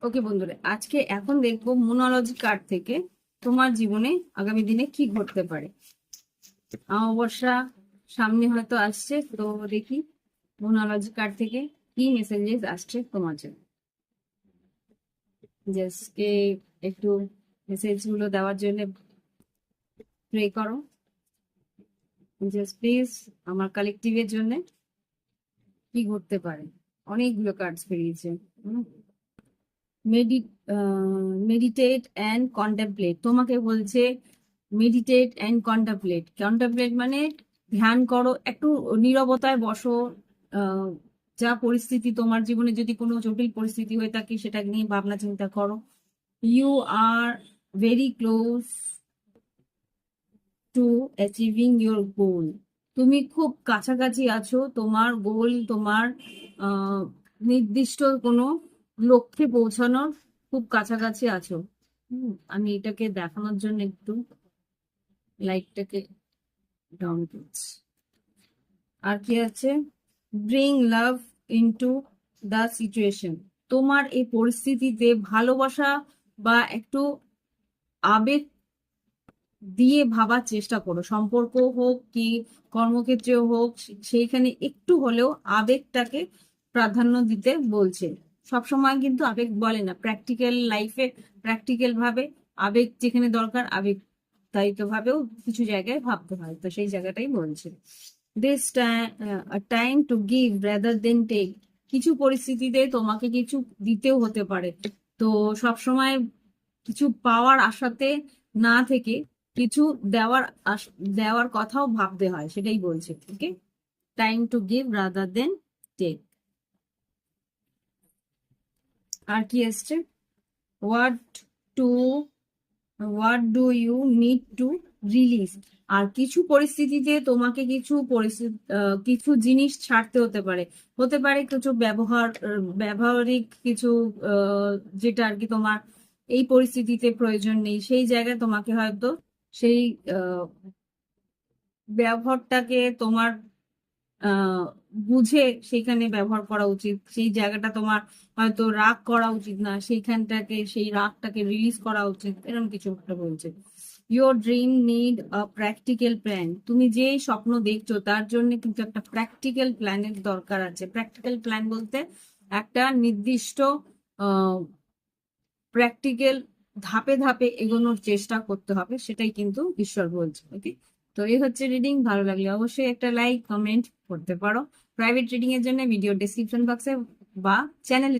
ওকে বন্ধুরা, আজকে এখন দেখবো মোনোলজি কার্ড থেকে তোমার জীবনে আগামী দিনে কি ঘটতে পারে। অমাবস্যা সামনে হয়তো আসছে, তো দেখি মোনোলজি কার্ড থেকে কি মেসেজেস আসছে তোমার জন্য। জাস্ট একটু মেসেজ গুলো দেওয়ার জন্য প্রে করো। জাস্ট প্লিজ আমার কালেকটিভের জন্য কি ঘটতে পারে। অনেকগুলো কার্ডস বেরিয়েছে। মেডিটেট অ্যান্ড কন্টেমপ্লেট তোমাকে বলছে। মেডিটেট অ্যান্ড কন্টেমপ্লেট কন্টেমপ্লেট মানে ধ্যান করো, একটু নীরবতায় বসো। আহ, যা পরিস্থিতি তোমার জীবনে, যদি কোনো জটিল পরিস্থিতি হয়ে থাকে সেটা নিয়ে ভাবনা চিন্তা করো। You are very close to achieving your goal. তুমি খুব কাছাকাছি আছো তোমার গোল, তোমার আহ, নির্দিষ্ট কোনো লক্ষ্যে পৌঁছানোর খুব কাছাকাছি আছো। আমি এটাকে দেখানোর জন্য একটু লাইটটাকে ডাউন করছি। আর কি আছে? Bring love into the situation. তোমার এই পরিস্থিতিতে ভালোবাসা বা একটু আবেগ দিয়ে ভাবার চেষ্টা করো। সম্পর্ক হোক কি কর্মক্ষেত্রে হোক, সেইখানে একটু হলেও আবেগটাকে প্রাধান্য দিতে বলছে। সবসময় কিন্তু আবেগ বলে না, প্র্যাকটিক্যাল লাইফে প্র্যাকটিক্যাল ভাবে আবেগ যেখানে দরকার আবেগতায়িত ভাবেও কিছু জায়গায় ভাবতে হয়, তো সেই জায়গাটাই বলছে। This time to give rather than take. কিছু পরিস্থিতিতে তোমাকে কিছু দিতেও হতে পারে, তো সবসময় কিছু পাওয়ার আশাতে না থেকে কিছু দেওয়ার কথাও ভাবতে হয়, সেটাই বলছে। Okay, time to give rather than take. আর কি এসছে? What to what do you need to release. আর কিছু পরিস্থিতিতে তোমাকে কিছু জিনিস ছাড়তে হতে পারে। কিছু ব্যবহারিক কিছু যেটা আর কি তোমার এই পরিস্থিতিতে প্রয়োজন নেই, সেই জায়গায় তোমাকে হয়তো সেই আহ, ব্যবহারটাকে তোমার আহ বুঝে সেইখানে ব্যবহার করা উচিত। সেই জায়গাটা তোমার হয়তো রাগ করা উচিত না, সেইখানটাকে সেই রাগটাকে রিলিজ করা উচিত, এরকম কিছু একটা বলছে। Your dream need a practical plan. তুমি যে স্বপ্ন দেখছো তার জন্য কিন্তু একটা প্র্যাকটিক্যাল প্ল্যানের দরকার আছে। প্র্যাকটিক্যাল প্ল্যান বলতে একটা নির্দিষ্ট প্র্যাকটিক্যাল ধাপে ধাপে এগোনোর চেষ্টা করতে হবে, সেটাই কিন্তু ঈশ্বর বলছে। ওকে, তো এই হচ্ছে রিডিং। ভালো লাগলে অবশ্যই একটা লাইক কমেন্ট করতে পারো। প্রাইভেট রিডিং এর জন্য ভিডিও ডেসক্রিপশন বক্সে বা চ্যানেলে